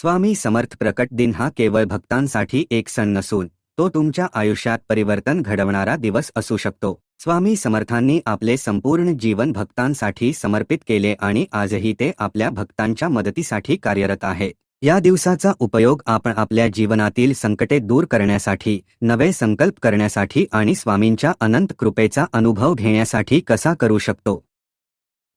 स्वामी समर्थ प्रकट दिन हा केवळ भक्तांसाठी एक सण नसून तो तुमच्या आयुष्यात परिवर्तन घडवणारा दिवस असू शकतो। स्वामी समर्थांनी आपले संपूर्ण जीवन भक्तांसाठी समर्पित केले आणि आजही ते आपल्या भक्तांच्या मदतीसाठी कार्यरत आहे। या दिवसाचा उपयोग आपण आपल्या जीवनातील संकटे दूर करण्यासाठी, नवे संकल्प करण्यासाठी आणि स्वामींच्या अनंत कृपेचा अनुभव घेण्यासाठी कसा करू शकतो?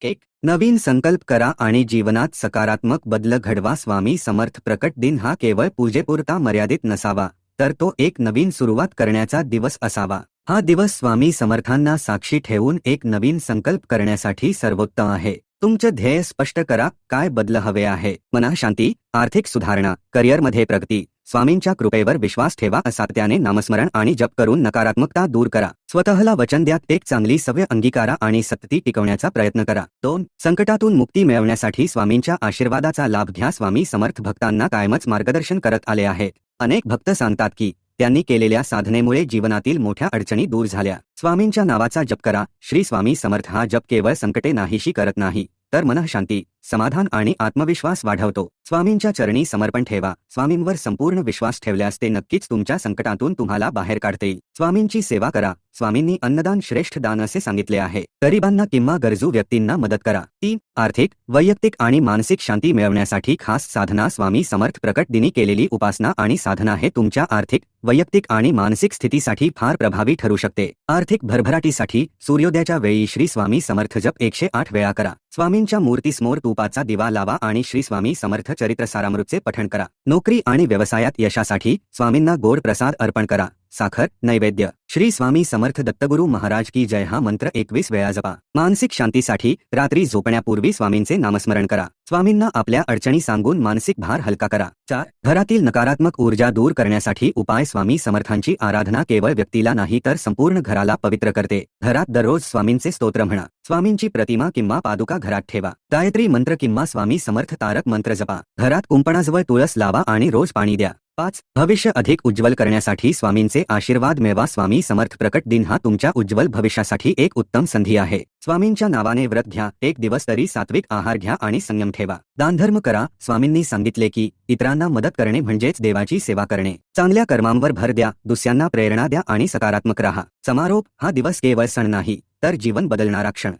1. नवीन संकल्प करा आणि जीवनात सकारात्मक बदल घडवा। स्वामी समर्थ प्रकट दिन हा केवळ पूजेपुरता मर्यादित नसावा, तर तो एक नवीन सुरुवात करण्याचा दिवस असावा। हा दिवस स्वामी समर्थांना साक्षी ठेवून एक नवीन संकल्प करण्यासाठी सर्वोत्तम आहे। तुमचे ध्येय स्पष्ट करा, काय बदल हवे आहे? मना शांती, आर्थिक सुधारणा, करिअरमध्ये प्रगती, स्वामींच्या कृपेवर विश्वास ठेवा, सातत्याने नामस्मरण आणि जप करून नकारात्मकता दूर करा। स्वतःला वचन द्या, एक चांगली सवय अंगीकारा आणि सतती टिकवण्याचा प्रयत्न करा। 2. संकटातून मुक्ती मिळवण्यासाठी स्वामींच्या आशीर्वादाचा लाभ घ्या। स्वामी समर्थ भक्तांना कायमच मार्गदर्शन करत आले आहेत। अनेक भक्त सांगतात की त्यांनी केलेल्या साधनेमुळे जीवनातील मोठ्या अडचणी दूर झाल्या। स्वामींच्या नावाचा जप करा। श्री स्वामी समर्थ हा जप केवळ संकटे नाहीशी करत नाही, तर मनःशांती, समाधान आणि आत्मविश्वास वाढवतो। स्वामींच्या चरणी समर्पण ठेवा। स्वामींवर संपूर्ण विश्वास ठेवल्यास ते नक्कीच तुमच्या संकटातून तुम्हाला बाहेर काढतील। स्वामींची सेवा करा। स्वामींनी अन्नदान श्रेष्ठ दान असे सांगितले आहे। गरिबांना किंवा गरजू व्यक्तींना मदत करा। 3. आर्थिक, वैयक्तिक आणि मानसिक शांती मिळवण्यासाठी खास साधना। स्वामी समर्थ प्रकट दिनी केलेली उपासना आणि साधना हे तुमच्या आर्थिक, वैयक्तिक आणि मानसिक स्थितीसाठी फार प्रभावी ठरू शकते। आर्थिक भरभराटीसाठी सूर्योदयाच्या वेळी श्री स्वामी समर्थ जप 108 वेळा करा। स्वामींच्या मूर्तीसमोर तुपाचा दिवा लावा आणि श्री स्वामी समर्थ चरित्रसारामृतचे पठण करा। नोकरी आणि व्यवसायात यशासाठी स्वामींना गोड प्रसाद अर्पण करा। साखर, नैवेद्य, श्री स्वामी समर्थ दत्तगुरु महाराज की जय हा मंत्र 21 वेळा जपा। मानसिक शांतीसाठी रात्री झोपण्यापूर्वी स्वामींचे नामस्मरण करा। स्वामींना आपल्या अडचणी सांगून मानसिक भार हलका करा। 4. घरातील नकारात्मक ऊर्जा दूर करण्यासाठी उपाय। स्वामी समर्थांची आराधना केवळ व्यक्तीला नाही तर संपूर्ण घराला पवित्र करते। घरात दररोज स्वामींचे स्तोत्र म्हणा। स्वामींची प्रतिमा किंवा पादुका घरात ठेवा। गायत्री मंत्र किंवा स्वामी समर्थ तारक मंत्र जपा। घरात कुंपणाजवळ तुळस लावा आणि रोज पाणी द्या। 5. भविष्य अधिक उज्ज्वल करण्यासाठी स्वामींचे आशीर्वाद मिळवा। स्वामी समर्थ प्रकट दिन हा तुमच्या उज्ज्वल भविष्यासाठी एक उत्तम संधी आहे। स्वामींच्या नावाने व्रत घ्या, एक दिवस तरी सात्विक आहार घ्या आणि संयम ठेवा। दानधर्म करा। स्वामींनी सांगितले की इतरांना मदत करणे म्हणजेच देवाची सेवा करणे। चांगल्या कर्मांवर भर द्या, दुसऱ्यांना प्रेरणा द्या आणि सकारात्मक राहा। समारोप, हा दिवस केवळ सण नाही, तर जीवन बदलणारा क्षण।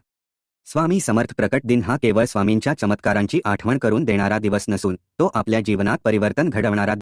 स्वामी समर्थ प्रकट दिन हा केवळ स्वामींच्या चमत्कारांची आठवण करून देणारा दिवस नसून तो आपल्या जीवनात परिवर्तन घडवणारा